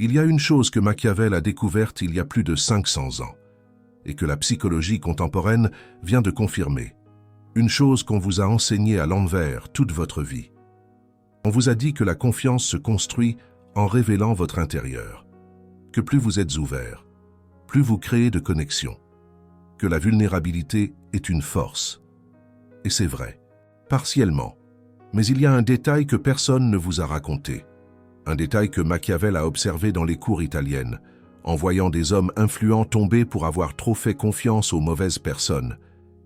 Il y a une chose que Machiavel a découverte il y a plus de 500 ans, et que la psychologie contemporaine vient de confirmer. Une chose qu'on vous a enseignée à l'envers toute votre vie. On vous a dit que la confiance se construit en révélant votre intérieur, que plus vous êtes ouvert, plus vous créez de connexions, que la vulnérabilité est une force. Et c'est vrai, partiellement. Mais il y a un détail que personne ne vous a raconté. Un détail que Machiavel a observé dans les cours italiennes, en voyant des hommes influents tomber pour avoir trop fait confiance aux mauvaises personnes.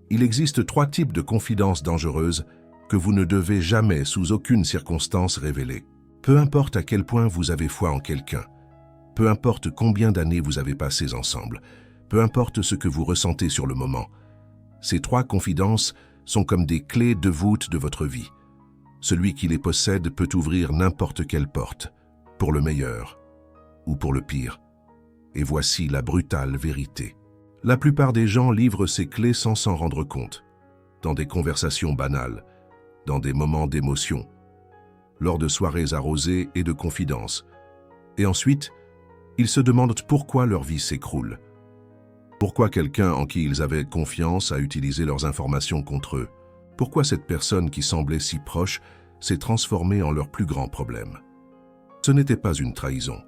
Il existe 3 types de confidences dangereuses que vous ne devez jamais, sous aucune circonstance, révéler. Peu importe à quel point vous avez foi en quelqu'un, peu importe combien d'années vous avez passées ensemble, peu importe ce que vous ressentez sur le moment, ces 3 confidences sont comme des clés de voûte de votre vie. Celui qui les possède peut ouvrir n'importe quelle porte, pour le meilleur ou pour le pire. Et voici la brutale vérité. La plupart des gens livrent ces clés sans s'en rendre compte, dans des conversations banales, dans des moments d'émotion, lors de soirées arrosées et de confidences. Et ensuite, ils se demandent pourquoi leur vie s'écroule. Pourquoi quelqu'un en qui ils avaient confiance a utilisé leurs informations contre eux? Pourquoi cette personne qui semblait si proche s'est transformée en leur plus grand problème? Ce n'était pas une trahison,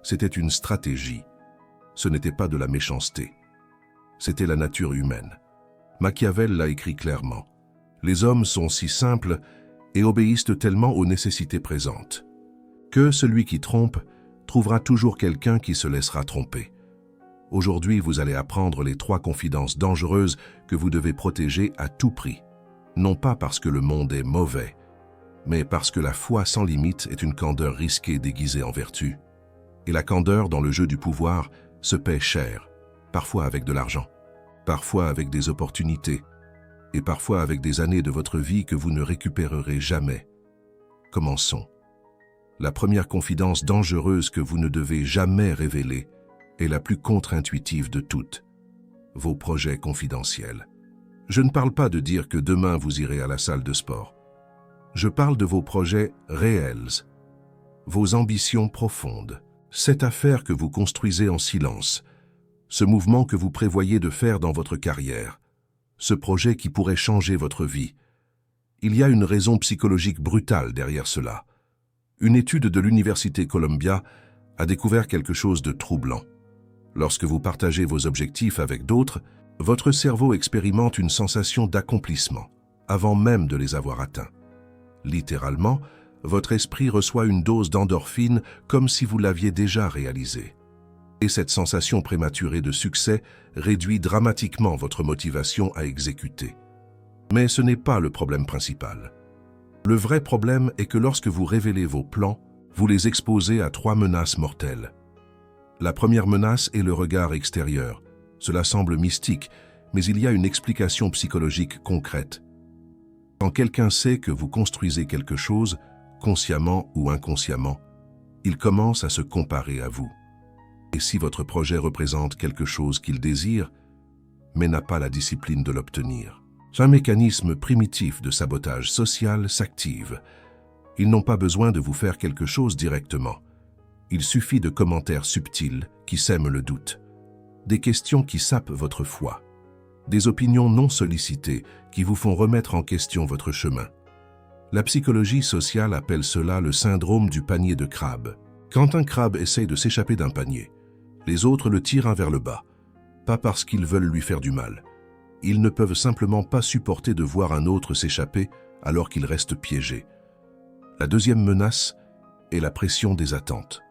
c'était une stratégie. Ce n'était pas de la méchanceté. C'était la nature humaine. Machiavel l'a écrit clairement. Les hommes sont si simples et obéissent tellement aux nécessités présentes que celui qui trompe trouvera toujours quelqu'un qui se laissera tromper. Aujourd'hui, vous allez apprendre les 3 confidences dangereuses que vous devez protéger à tout prix. Non pas parce que le monde est mauvais, mais parce que la foi sans limite est une candeur risquée déguisée en vertu. Et la candeur dans le jeu du pouvoir se paie cher, parfois avec de l'argent, parfois avec des opportunités, et parfois avec des années de votre vie que vous ne récupérerez jamais. Commençons. La première confidence dangereuse que vous ne devez jamais révéler est la plus contre-intuitive de toutes. Vos projets confidentiels. Je ne parle pas de dire que demain vous irez à la salle de sport. Je parle de vos projets réels, vos ambitions profondes, cette affaire que vous construisez en silence, ce mouvement que vous prévoyez de faire dans votre carrière, ce projet qui pourrait changer votre vie. Il y a une raison psychologique brutale derrière cela. Une étude de l'Université Columbia a découvert quelque chose de troublant. Lorsque vous partagez vos objectifs avec d'autres, votre cerveau expérimente une sensation d'accomplissement, avant même de les avoir atteints. Littéralement, votre esprit reçoit une dose d'endorphine comme si vous l'aviez déjà réalisé. Et cette sensation prématurée de succès réduit dramatiquement votre motivation à exécuter. Mais ce n'est pas le problème principal. Le vrai problème est que lorsque vous révélez vos plans, vous les exposez à 3 menaces mortelles. La première menace est le regard extérieur. Cela semble mystique, mais il y a une explication psychologique concrète. Quand quelqu'un sait que vous construisez quelque chose, consciemment ou inconsciemment, il commence à se comparer à vous. Et si votre projet représente quelque chose qu'il désire, mais n'a pas la discipline de l'obtenir, un mécanisme primitif de sabotage social s'active. Ils n'ont pas besoin de vous faire quelque chose directement. Il suffit de commentaires subtils qui sèment le doute. Des questions qui sapent votre foi, des opinions non sollicitées qui vous font remettre en question votre chemin. La psychologie sociale appelle cela le syndrome du panier de crabe. Quand un crabe essaye de s'échapper d'un panier, les autres le tirent vers le bas, pas parce qu'ils veulent lui faire du mal. Ils ne peuvent simplement pas supporter de voir un autre s'échapper alors qu'il reste piégé. La deuxième menace est la pression des attentes.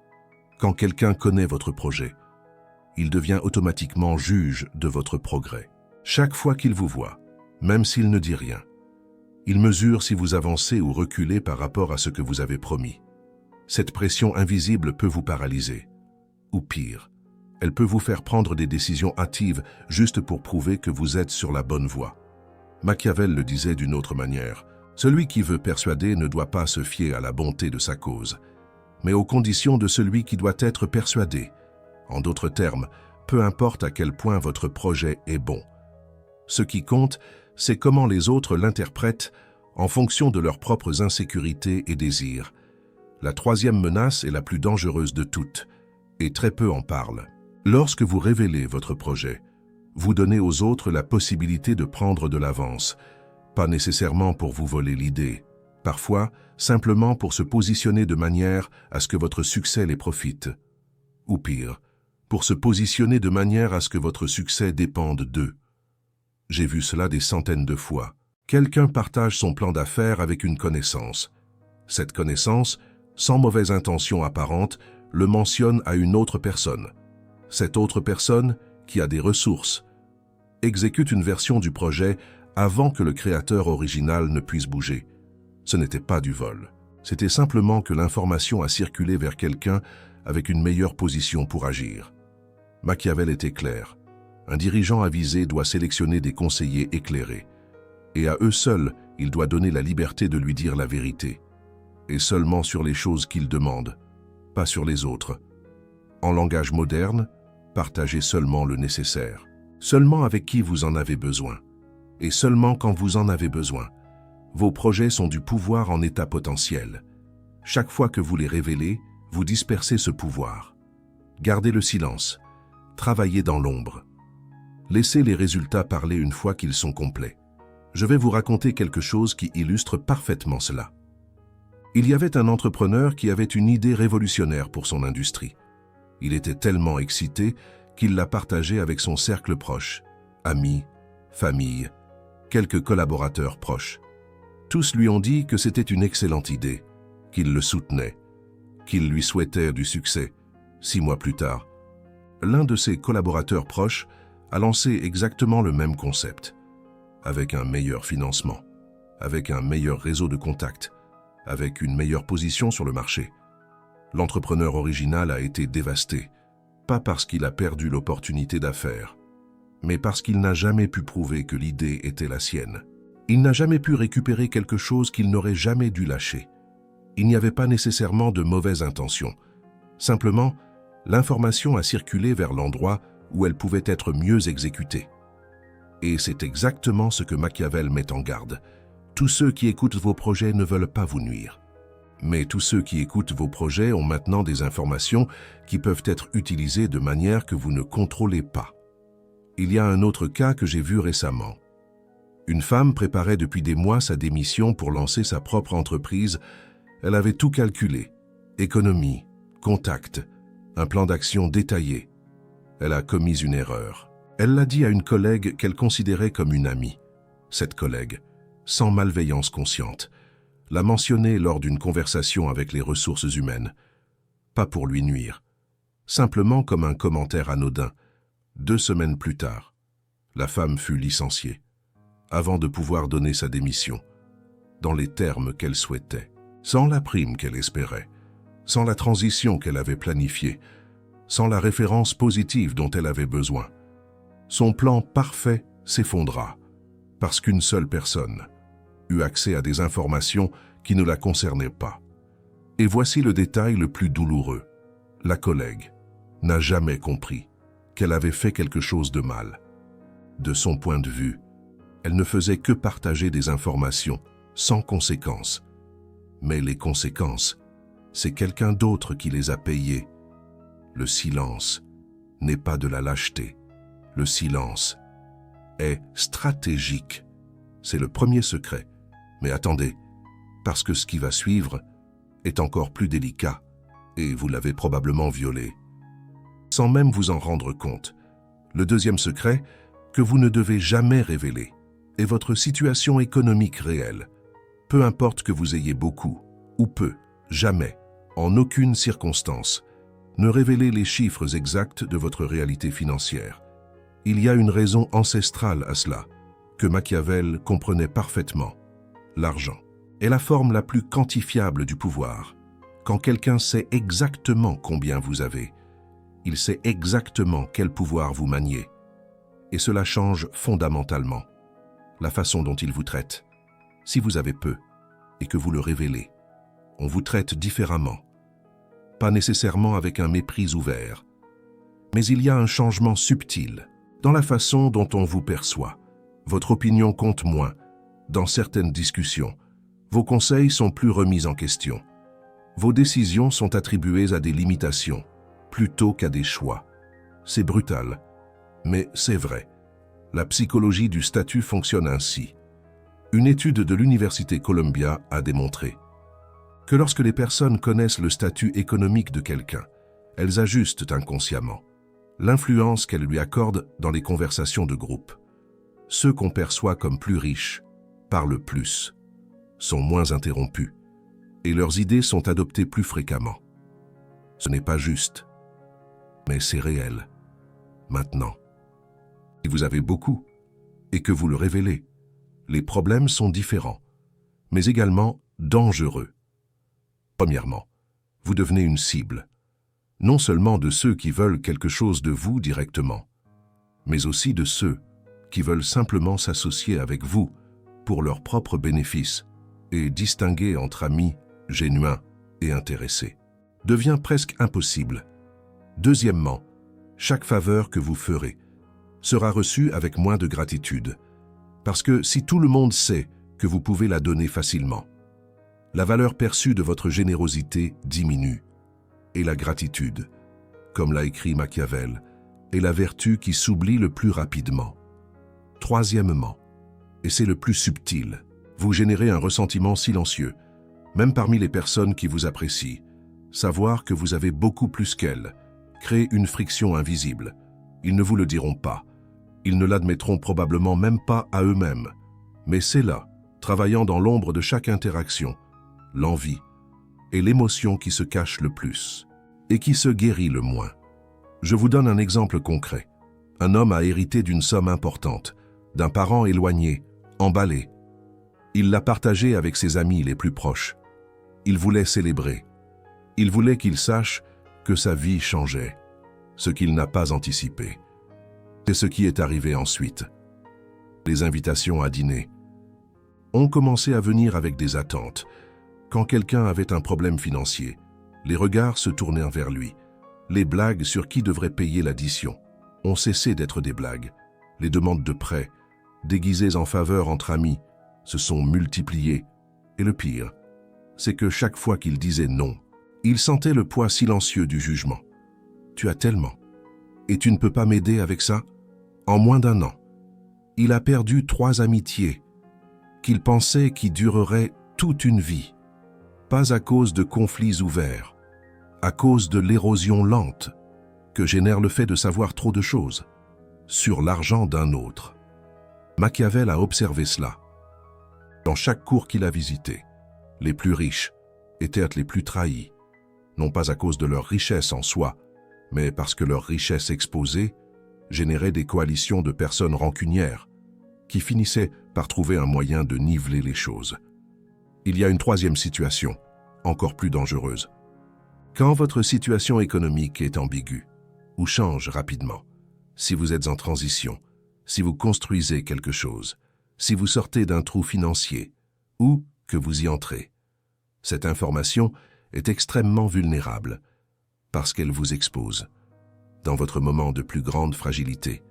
Quand quelqu'un connaît votre projet, il devient automatiquement juge de votre progrès. Chaque fois qu'il vous voit, même s'il ne dit rien, il mesure si vous avancez ou reculez par rapport à ce que vous avez promis. Cette pression invisible peut vous paralyser. Ou pire, elle peut vous faire prendre des décisions hâtives juste pour prouver que vous êtes sur la bonne voie. Machiavel le disait d'une autre manière. Celui qui veut persuader ne doit pas se fier à la bonté de sa cause, mais aux conditions de celui qui doit être persuadé. En d'autres termes, peu importe à quel point votre projet est bon. Ce qui compte, c'est comment les autres l'interprètent en fonction de leurs propres insécurités et désirs. La troisième menace est la plus dangereuse de toutes. et très peu en parlent. Lorsque vous révélez votre projet, vous donnez aux autres la possibilité de prendre de l'avance, pas nécessairement pour vous voler l'idée, parfois simplement pour se positionner de manière à ce que votre succès les profite. Ou pire, pour se positionner de manière à ce que votre succès dépende d'eux. J'ai vu cela des centaines de fois. Quelqu'un partage son plan d'affaires avec une connaissance. Cette connaissance, sans mauvaise intention apparente, le mentionne à une autre personne. Cette autre personne, qui a des ressources, exécute une version du projet avant que le créateur original ne puisse bouger. Ce n'était pas du vol. C'était simplement que l'information a circulé vers quelqu'un avec une meilleure position pour agir. Machiavel était clair. Un dirigeant avisé doit sélectionner des conseillers éclairés. Et à eux seuls, il doit donner la liberté de lui dire la vérité. Et seulement sur les choses qu'il demande, pas sur les autres. En langage moderne, partagez seulement le nécessaire. Seulement avec qui vous en avez besoin. Et seulement quand vous en avez besoin. Vos projets sont du pouvoir en état potentiel. Chaque fois que vous les révélez, vous dispersez ce pouvoir. Gardez le silence. Travaillez dans l'ombre. Laissez les résultats parler une fois qu'ils sont complets. Je vais vous raconter quelque chose qui illustre parfaitement cela. Il y avait un entrepreneur qui avait une idée révolutionnaire pour son industrie. Il était tellement excité qu'il l'a partagée avec son cercle proche, amis, famille, quelques collaborateurs proches. Tous lui ont dit que c'était une excellente idée, qu'ils le soutenaient, qu'ils lui souhaitaient du succès. 6 mois plus tard, l'un de ses collaborateurs proches a lancé exactement le même concept, avec un meilleur financement, avec un meilleur réseau de contacts, avec une meilleure position sur le marché. L'entrepreneur original a été dévasté, pas parce qu'il a perdu l'opportunité d'affaires, mais parce qu'il n'a jamais pu prouver que l'idée était la sienne. Il n'a jamais pu récupérer quelque chose qu'il n'aurait jamais dû lâcher. Il n'y avait pas nécessairement de mauvaises intentions. Simplement, l'information a circulé vers l'endroit où elle pouvait être mieux exécutée. Et c'est exactement ce que Machiavel met en garde. Tous ceux qui écoutent vos projets ne veulent pas vous nuire. Mais tous ceux qui écoutent vos projets ont maintenant des informations qui peuvent être utilisées de manière que vous ne contrôlez pas. Il y a un autre cas que j'ai vu récemment. Une femme préparait depuis des mois sa démission pour lancer sa propre entreprise. Elle avait tout calculé. Économie, contacts, un plan d'action détaillé. Elle a commis une erreur. Elle l'a dit à une collègue qu'elle considérait comme une amie. Cette collègue, sans malveillance consciente, l'a mentionné lors d'une conversation avec les ressources humaines. Pas pour lui nuire, simplement comme un commentaire anodin. 2 semaines plus tard, la femme fut licenciée, avant de pouvoir donner sa démission, dans les termes qu'elle souhaitait, sans la prime qu'elle espérait, sans la transition qu'elle avait planifiée, sans la référence positive dont elle avait besoin. Son plan parfait s'effondra, parce qu'une seule personne eut accès à des informations qui ne la concernaient pas. Et voici le détail le plus douloureux. La collègue n'a jamais compris qu'elle avait fait quelque chose de mal. De son point de vue, elle ne faisait que partager des informations sans conséquences. Mais les conséquences, c'est quelqu'un d'autre qui les a payées. Le silence n'est pas de la lâcheté. Le silence est stratégique. C'est le premier secret. Mais attendez, parce que ce qui va suivre est encore plus délicat et vous l'avez probablement violé. Sans même vous en rendre compte. Le deuxième secret, que vous ne devez jamais révéler, est votre situation économique réelle. Peu importe que vous ayez beaucoup ou peu, jamais, en aucune circonstance, ne révélez les chiffres exacts de votre réalité financière. Il y a une raison ancestrale à cela, que Machiavel comprenait parfaitement. L'argent est la forme la plus quantifiable du pouvoir. Quand quelqu'un sait exactement combien vous avez, il sait exactement quel pouvoir vous maniez. Et cela change fondamentalement la façon dont il vous traite. Si vous avez peu et que vous le révélez, on vous traite différemment. Pas nécessairement avec un mépris ouvert, mais il y a un changement subtil dans la façon dont on vous perçoit. Votre opinion compte moins. Dans certaines discussions, vos conseils sont plus remis en question. Vos décisions sont attribuées à des limitations. plutôt qu'à des choix. C'est brutal, mais c'est vrai. La psychologie du statut fonctionne ainsi. Une étude de l'Université Columbia a démontré que lorsque les personnes connaissent le statut économique de quelqu'un, elles ajustent inconsciemment l'influence qu'elles lui accordent dans les conversations de groupe. Ceux qu'on perçoit comme plus riches parlent plus, sont moins interrompus, et leurs idées sont adoptées plus fréquemment. Ce n'est pas juste, mais c'est réel. Maintenant, si vous avez beaucoup et que vous le révélez, les problèmes sont différents, mais également dangereux. Premièrement, vous devenez une cible, non seulement de ceux qui veulent quelque chose de vous directement, mais aussi de ceux qui veulent simplement s'associer avec vous pour leurs propres bénéfices et distinguer entre amis génuins et intéressés devient presque impossible. Deuxièmement, chaque faveur que vous ferez sera reçue avec moins de gratitude, parce que si tout le monde sait que vous pouvez la donner facilement, la valeur perçue de votre générosité diminue, et la gratitude, comme l'a écrit Machiavel, est la vertu qui s'oublie le plus rapidement. Troisièmement, et c'est le plus subtil, vous générez un ressentiment silencieux, même parmi les personnes qui vous apprécient. Savoir que vous avez beaucoup plus qu'elles crée une friction invisible. Ils ne vous le diront pas. Ils ne l'admettront probablement même pas à eux-mêmes. Mais c'est là, travaillant dans l'ombre de chaque interaction, l'envie et l'émotion qui se cachent le plus et qui se guérit le moins. Je vous donne un exemple concret. Un homme a hérité d'une somme importante, d'un parent éloigné, emballé. Il l'a partagée avec ses amis les plus proches. Il voulait célébrer. Il voulait qu'il sache que sa vie changeait, ce qu'il n'a pas anticipé. C'est ce qui est arrivé ensuite. Les invitations à dîner ont commencé à venir avec des attentes. Quand quelqu'un avait un problème financier, les regards se tournèrent vers lui. Les blagues sur qui devrait payer l'addition ont cessé d'être des blagues. Les demandes de prêt, déguisées en faveur entre amis, se sont multipliées. Et le pire, c'est que chaque fois qu'il disait non, il sentait le poids silencieux du jugement. « Tu as tellement. Et tu ne peux pas m'aider avec ça ?» En moins d'un an, il a perdu 3 amitiés qu'il pensait qui dureraient toute une vie. Pas à cause de conflits ouverts, à cause de l'érosion lente que génère le fait de savoir trop de choses sur l'argent d'un autre. Machiavel a observé cela. Dans chaque cour qu'il a visité, les plus riches étaient les plus trahis, non pas à cause de leur richesse en soi, mais parce que leur richesse exposée générait des coalitions de personnes rancunières qui finissaient par trouver un moyen de niveler les choses. Il y a une troisième situation, encore plus dangereuse. Quand votre situation économique est ambiguë ou change rapidement, si vous êtes en transition, si vous construisez quelque chose, si vous sortez d'un trou financier ou que vous y entrez, cette information est extrêmement vulnérable parce qu'elle vous expose dans votre moment de plus grande fragilité.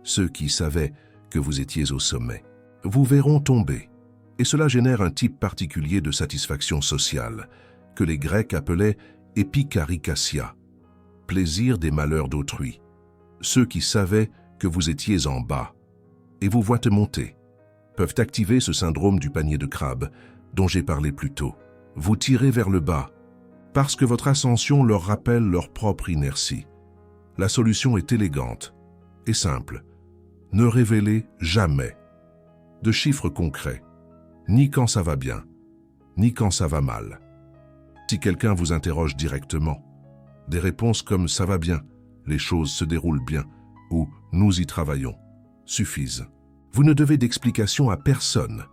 Ceux qui savaient que vous étiez au sommet vous verront tomber, et cela génère un type particulier de satisfaction sociale que les Grecs appelaient epicaricasia, plaisir des malheurs d'autrui. Ceux qui savaient que vous étiez en bas et vous voient monter peuvent activer ce syndrome du panier de crabe dont j'ai parlé plus tôt. Vous tirez vers le bas parce que votre ascension leur rappelle leur propre inertie. La solution est élégante et simple. Ne révélez jamais de chiffres concrets, ni quand ça va bien, ni quand ça va mal. Si quelqu'un vous interroge directement, des réponses comme « ça va bien »,« les choses se déroulent bien » ou « nous y travaillons » suffisent. Vous ne devez d'explication à personne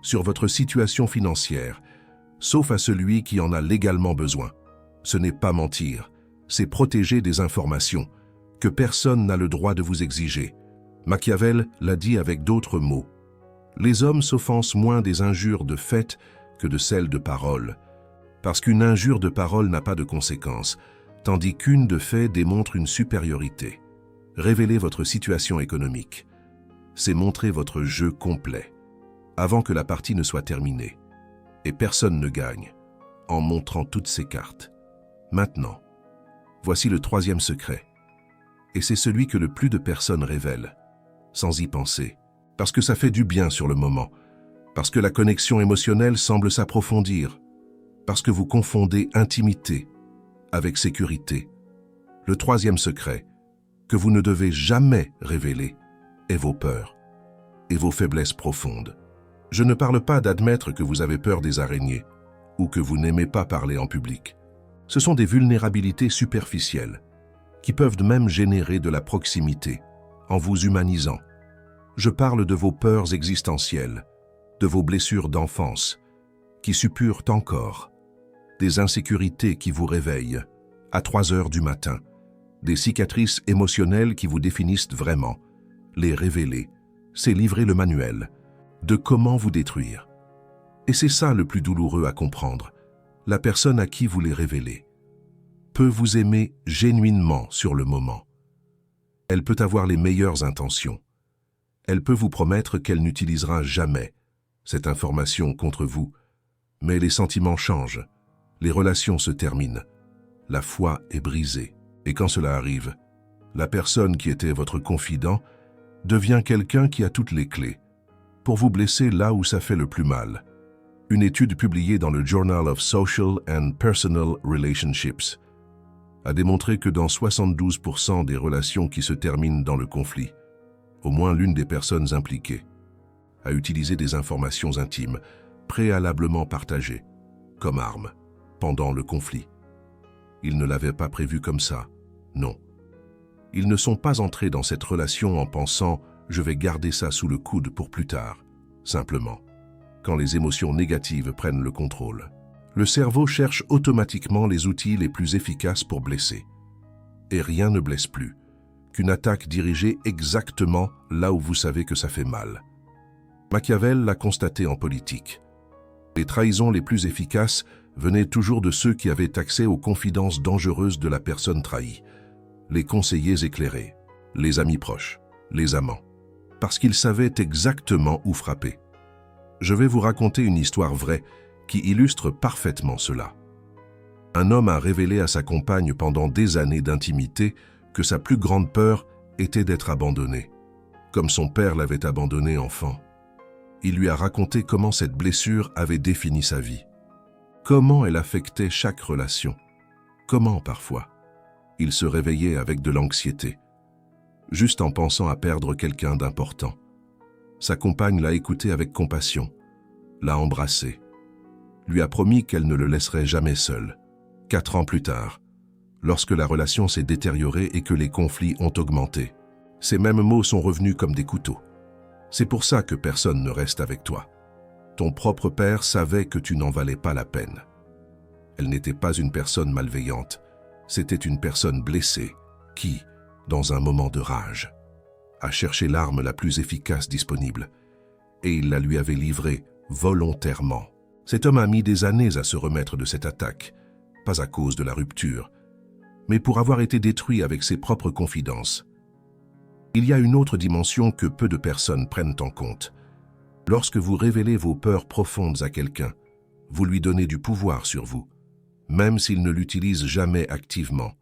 sur votre situation financière, sauf à celui qui en a légalement besoin. Ce n'est pas mentir, c'est protéger des informations que personne n'a le droit de vous exiger. Machiavel l'a dit avec d'autres mots. Les hommes s'offensent moins des injures de fait que de celles de parole, parce qu'une injure de parole n'a pas de conséquences, tandis qu'une de fait démontre une supériorité. Révéler votre situation économique, c'est montrer votre jeu complet, avant que la partie ne soit terminée. Et personne ne gagne en montrant toutes ses cartes. Maintenant, Voici le troisième secret. Et c'est celui que le plus de personnes révèlent, sans y penser, parce que ça fait du bien sur le moment, parce que la connexion émotionnelle semble s'approfondir, parce que vous confondez intimité avec sécurité. Le troisième secret, que vous ne devez jamais révéler, est vos peurs et vos faiblesses profondes. Je ne parle pas d'admettre que vous avez peur des araignées ou que vous n'aimez pas parler en public. Ce sont des vulnérabilités superficielles qui peuvent même générer de la proximité en vous humanisant. Je parle de vos peurs existentielles, de vos blessures d'enfance qui suppurent encore, des insécurités qui vous réveillent à 3 heures du matin, des cicatrices émotionnelles qui vous définissent vraiment. Les révéler, c'est livrer le manuel de comment vous détruire. Et c'est ça le plus douloureux à comprendre. La personne à qui vous les révélez peut vous aimer génuinement sur le moment. Elle peut avoir les meilleures intentions. Elle peut vous promettre qu'elle n'utilisera jamais cette information contre vous. Mais les sentiments changent, les relations se terminent, la foi est brisée. Et quand cela arrive, la personne qui était votre confident devient quelqu'un qui a toutes les clés pour vous blesser là où ça fait le plus mal. Une étude publiée dans le Journal of Social and Personal Relationships a démontré que dans 72% des relations qui se terminent dans le conflit, au moins l'une des personnes impliquées a utilisé des informations intimes préalablement partagées comme arme pendant le conflit. Ils ne l'avaient pas prévu comme ça, non. Ils ne sont pas entrés dans cette relation en pensant « je vais garder ça sous le coude pour plus tard », simplement. Quand les émotions négatives prennent le contrôle, le cerveau cherche automatiquement les outils les plus efficaces pour blesser. Et rien ne blesse plus qu'une attaque dirigée exactement là où vous savez que ça fait mal. Machiavel l'a constaté en politique. Les trahisons les plus efficaces venaient toujours de ceux qui avaient accès aux confidences dangereuses de la personne trahie, les conseillers éclairés, les amis proches, les amants, parce qu'ils savaient exactement où frapper. Je vais vous raconter une histoire vraie qui illustre parfaitement cela. Un homme a révélé à sa compagne pendant des années d'intimité que sa plus grande peur était d'être abandonné, comme son père l'avait abandonné enfant. Il lui a raconté comment cette blessure avait défini sa vie, comment elle affectait chaque relation, comment parfois il se réveillait avec de l'anxiété, juste en pensant à perdre quelqu'un d'important. Sa compagne l'a écouté avec compassion, l'a embrassé, lui a promis qu'elle ne le laisserait jamais seul. 4 ans plus tard, lorsque la relation s'est détériorée et que les conflits ont augmenté, ces mêmes mots sont revenus comme des couteaux. C'est pour ça que personne ne reste avec toi. Ton propre père savait que tu n'en valais pas la peine. Elle n'était pas une personne malveillante, c'était une personne blessée qui, dans un moment de rage, a cherché l'arme la plus efficace disponible et il la lui avait livrée volontairement. Cet homme a mis des années à se remettre de cette attaque, pas à cause de la rupture, mais pour avoir été détruit avec ses propres confidences. Il y a une autre dimension que peu de personnes prennent en compte. Lorsque vous révélez vos peurs profondes à quelqu'un, vous lui donnez du pouvoir sur vous, même s'il ne l'utilise jamais activement.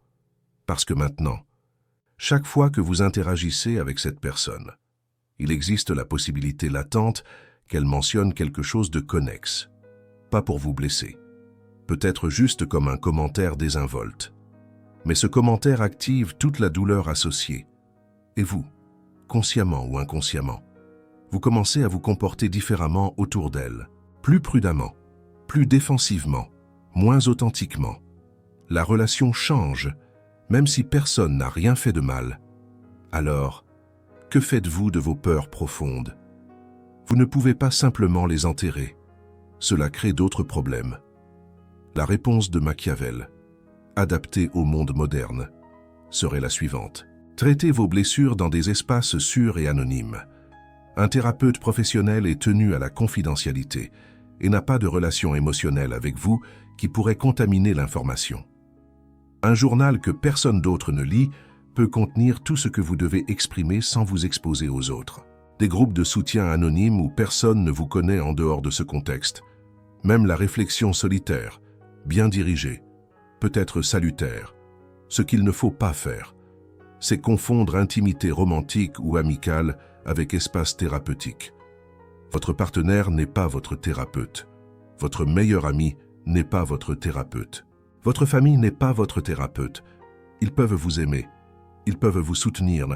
Parce que maintenant, chaque fois que vous interagissez avec cette personne, il existe la possibilité latente qu'elle mentionne quelque chose de connexe, pas pour vous blesser, peut-être juste comme un commentaire désinvolte. Mais ce commentaire active toute la douleur associée. Et vous, consciemment ou inconsciemment, vous commencez à vous comporter différemment autour d'elle, plus prudemment, plus défensivement, moins authentiquement. La relation change, même si personne n'a rien fait de mal. Alors, que faites-vous de vos peurs profondes? Vous ne pouvez pas simplement les enterrer. Cela crée d'autres problèmes. La réponse de Machiavel, adaptée au monde moderne, serait la suivante. Traitez vos blessures dans des espaces sûrs et anonymes. Un thérapeute professionnel est tenu à la confidentialité et n'a pas de relation émotionnelle avec vous qui pourrait contaminer l'information. Un journal que personne d'autre ne lit peut contenir tout ce que vous devez exprimer sans vous exposer aux autres. Des groupes de soutien anonymes où personne ne vous connaît en dehors de ce contexte. Même la réflexion solitaire, bien dirigée, peut être salutaire, Ce qu'il ne faut pas faire, c'est confondre intimité romantique ou amicale avec espace thérapeutique. Votre partenaire n'est pas votre thérapeute. Votre meilleur ami n'est pas votre thérapeute. Votre famille n'est pas votre thérapeute. Ils peuvent vous aimer, ils peuvent vous soutenir,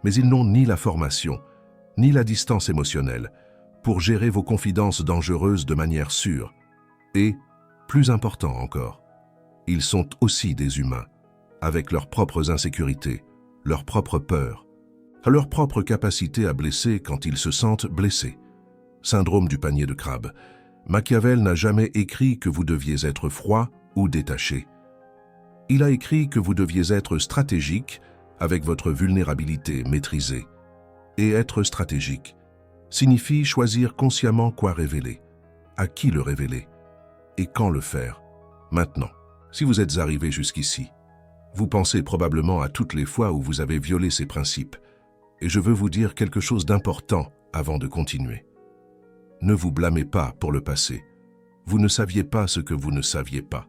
mais ils n'ont ni la formation, ni la distance émotionnelle pour gérer vos confidences dangereuses de manière sûre. Et, plus important encore, ils sont aussi des humains, avec leurs propres insécurités, leurs propres peurs, leur propre capacité à blesser quand ils se sentent blessés. Syndrome du panier de crabe. Machiavel n'a jamais écrit que vous deviez être froid ou détaché. Il a écrit que vous deviez être stratégique avec votre vulnérabilité maîtrisée. Et être stratégique signifie choisir consciemment quoi révéler, à qui le révéler et quand le faire. Maintenant, si vous êtes arrivé jusqu'ici, vous pensez probablement à toutes les fois où vous avez violé ces principes. Et je veux vous dire quelque chose d'important avant de continuer. Ne vous blâmez pas pour le passé. Vous ne saviez pas ce que vous ne saviez pas.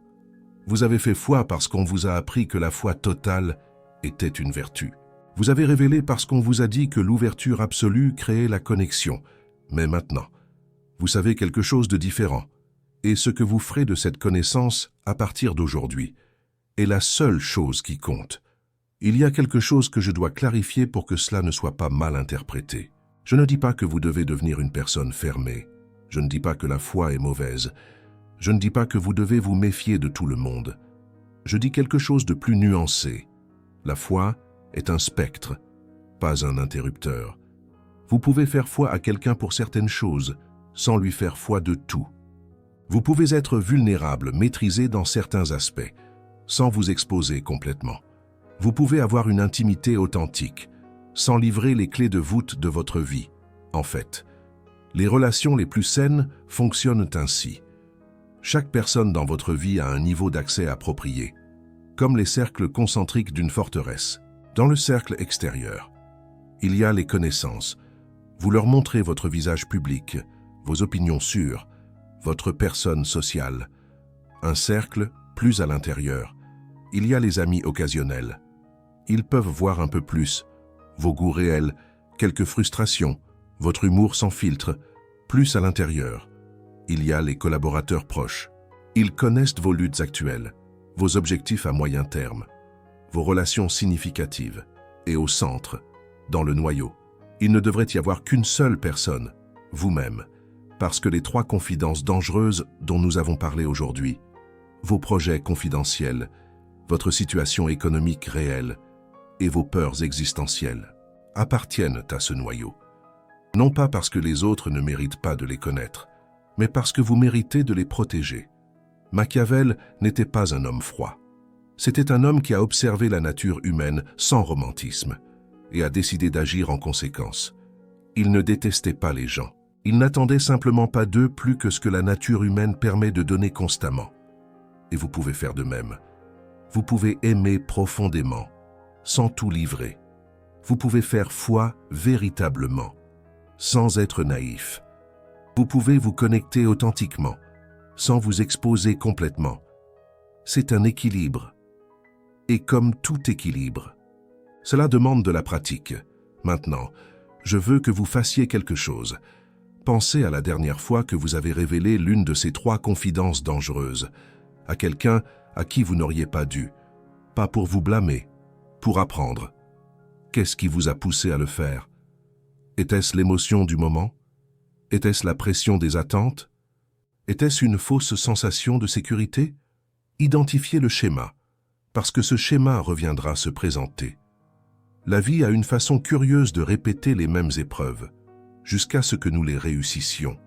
Vous avez fait foi parce qu'on vous a appris que la foi totale était une vertu. Vous avez révélé parce qu'on vous a dit que l'ouverture absolue créait la connexion. Mais maintenant, vous savez quelque chose de différent. Et ce que vous ferez de cette connaissance à partir d'aujourd'hui est la seule chose qui compte. Il y a quelque chose que je dois clarifier pour que cela ne soit pas mal interprété. Je ne dis pas que vous devez devenir une personne fermée. Je ne dis pas que la foi est mauvaise. Je ne dis pas que vous devez vous méfier de tout le monde. Je dis quelque chose de plus nuancé. La foi est un spectre, pas un interrupteur. Vous pouvez faire foi à quelqu'un pour certaines choses, sans lui faire foi de tout. Vous pouvez être vulnérable, maîtrisé dans certains aspects, sans vous exposer complètement. Vous pouvez avoir une intimité authentique, sans livrer les clés de voûte de votre vie. En fait, les relations les plus saines fonctionnent ainsi. Chaque personne dans votre vie a un niveau d'accès approprié, comme les cercles concentriques d'une forteresse. Dans le cercle extérieur, il y a les connaissances. Vous leur montrez votre visage public, vos opinions sûres, votre personne sociale. Un cercle plus à l'intérieur. Il y a les amis occasionnels. Ils peuvent voir un peu plus, vos goûts réels, quelques frustrations, votre humour sans filtre, plus à l'intérieur. Il y a les collaborateurs proches. Ils connaissent vos luttes actuelles, vos objectifs à moyen terme, vos relations significatives. Et au centre, dans le noyau, il ne devrait y avoir qu'une seule personne, vous-même, parce que les 3 confidences dangereuses dont nous avons parlé aujourd'hui, vos projets confidentiels, votre situation économique réelle et vos peurs existentielles appartiennent à ce noyau. Non pas parce que les autres ne méritent pas de les connaître, mais parce que vous méritez de les protéger. Machiavel n'était pas un homme froid. C'était un homme qui a observé la nature humaine sans romantisme et a décidé d'agir en conséquence. Il ne détestait pas les gens. Il n'attendait simplement pas d'eux plus que ce que la nature humaine permet de donner constamment. Et vous pouvez faire de même. Vous pouvez aimer profondément, sans tout livrer. Vous pouvez faire foi véritablement, sans être naïf. Vous pouvez vous connecter authentiquement, sans vous exposer complètement. C'est un équilibre. Et comme tout équilibre, cela demande de la pratique. Maintenant, je veux que vous fassiez quelque chose. Pensez à la dernière fois que vous avez révélé l'une de ces 3 confidences dangereuses à quelqu'un à qui vous n'auriez pas dû. Pas pour vous blâmer, pour apprendre. Qu'est-ce qui vous a poussé à le faire? Était-ce l'émotion du moment? Était-ce la pression des attentes? Était-ce une fausse sensation de sécurité? Identifiez le schéma, parce que ce schéma reviendra se présenter. La vie a une façon curieuse de répéter les mêmes épreuves, jusqu'à ce que nous les réussissions.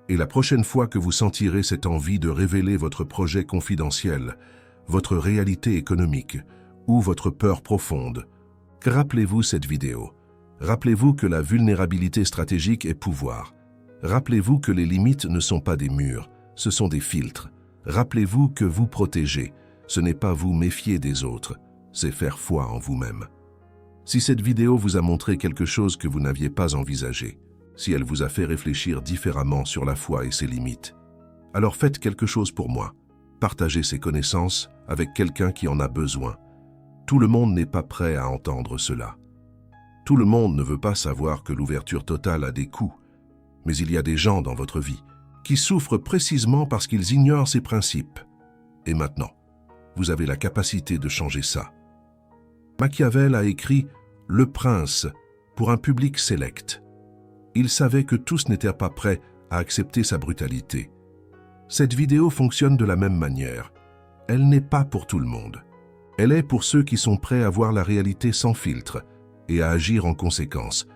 Et la prochaine fois que vous sentirez cette envie de révéler votre projet confidentiel, votre réalité économique ou votre peur profonde, rappelez-vous cette vidéo. Rappelez-vous que la vulnérabilité stratégique est pouvoir. Rappelez-vous que les limites ne sont pas des murs, ce sont des filtres. Rappelez-vous que vous protéger, ce n'est pas vous méfier des autres, c'est faire foi en vous-même. Si cette vidéo vous a montré quelque chose que vous n'aviez pas envisagé, si elle vous a fait réfléchir différemment sur la foi et ses limites, alors faites quelque chose pour moi. Partagez ces connaissances avec quelqu'un qui en a besoin. Tout le monde n'est pas prêt à entendre cela. Tout le monde ne veut pas savoir que l'ouverture totale a des coûts, mais il y a des gens dans votre vie qui souffrent précisément parce qu'ils ignorent ces principes. Et maintenant, vous avez la capacité de changer ça. Machiavel a écrit « Le Prince » pour un public sélect. Il savait que tous n'étaient pas prêts à accepter sa brutalité. Cette vidéo fonctionne de la même manière. Elle n'est pas pour tout le monde. Elle est pour ceux qui sont prêts à voir la réalité sans filtre et à agir en conséquence.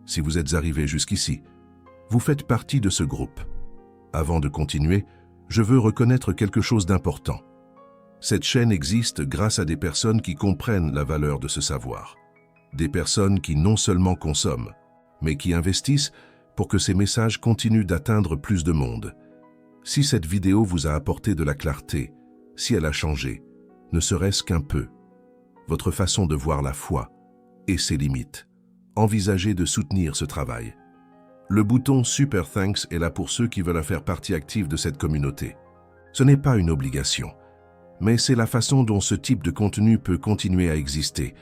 Si vous êtes arrivé jusqu'ici, vous faites partie de ce groupe. Avant de continuer, je veux reconnaître quelque chose d'important. Cette chaîne existe grâce à des personnes qui comprennent la valeur de ce savoir. Des personnes qui non seulement consomment, mais qui investissent pour que ces messages continuent d'atteindre plus de monde. Si cette vidéo vous a apporté de la clarté, si elle a changé, ne serait-ce qu'un peu, votre façon de voir la foi et ses limites, envisagez de soutenir ce travail. Le bouton Super Thanks est là pour ceux qui veulent faire partie active de cette communauté. Ce n'est pas une obligation, mais c'est la façon dont ce type de contenu peut continuer à exister,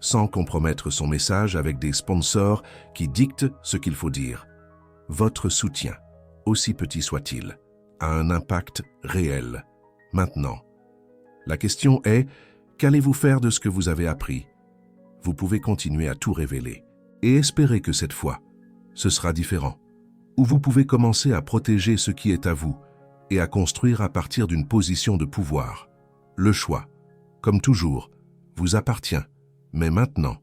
sans compromettre son message avec des sponsors qui dictent ce qu'il faut dire. Votre soutien, aussi petit soit-il, a un impact réel. Maintenant, la question est, qu'allez-vous faire de ce que vous avez appris? Vous pouvez continuer à tout révéler et espérer que cette fois, ce sera différent. Ou vous pouvez commencer à protéger ce qui est à vous et à construire à partir d'une position de pouvoir. Le choix, comme toujours, vous appartient, mais maintenant,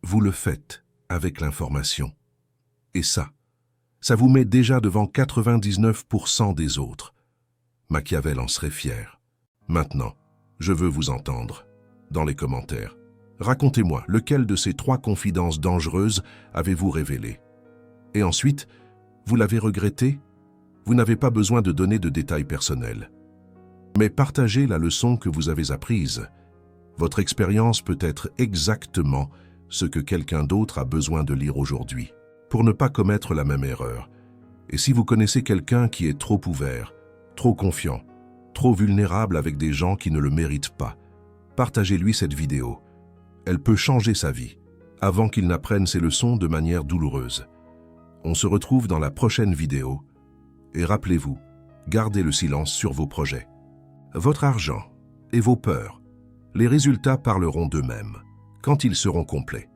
vous le faites avec l'information. Et ça vous met déjà devant 99% des autres. Machiavel en serait fier. Maintenant, je veux vous entendre. Dans les commentaires, racontez-moi lequel de ces 3 confidences dangereuses avez-vous révélé. Et ensuite, vous l'avez regretté? Vous n'avez pas besoin de donner de détails personnels. Mais partagez la leçon que vous avez apprise. Votre expérience peut être exactement ce que quelqu'un d'autre a besoin de lire aujourd'hui, pour ne pas commettre la même erreur. Et si vous connaissez quelqu'un qui est trop ouvert, trop confiant, trop vulnérable avec des gens qui ne le méritent pas, partagez-lui cette vidéo. Elle peut changer sa vie, avant qu'il n'apprenne ses leçons de manière douloureuse. On se retrouve dans la prochaine vidéo. Et rappelez-vous, gardez le silence sur vos projets. Votre argent et vos peurs, les résultats parleront d'eux-mêmes quand ils seront complets.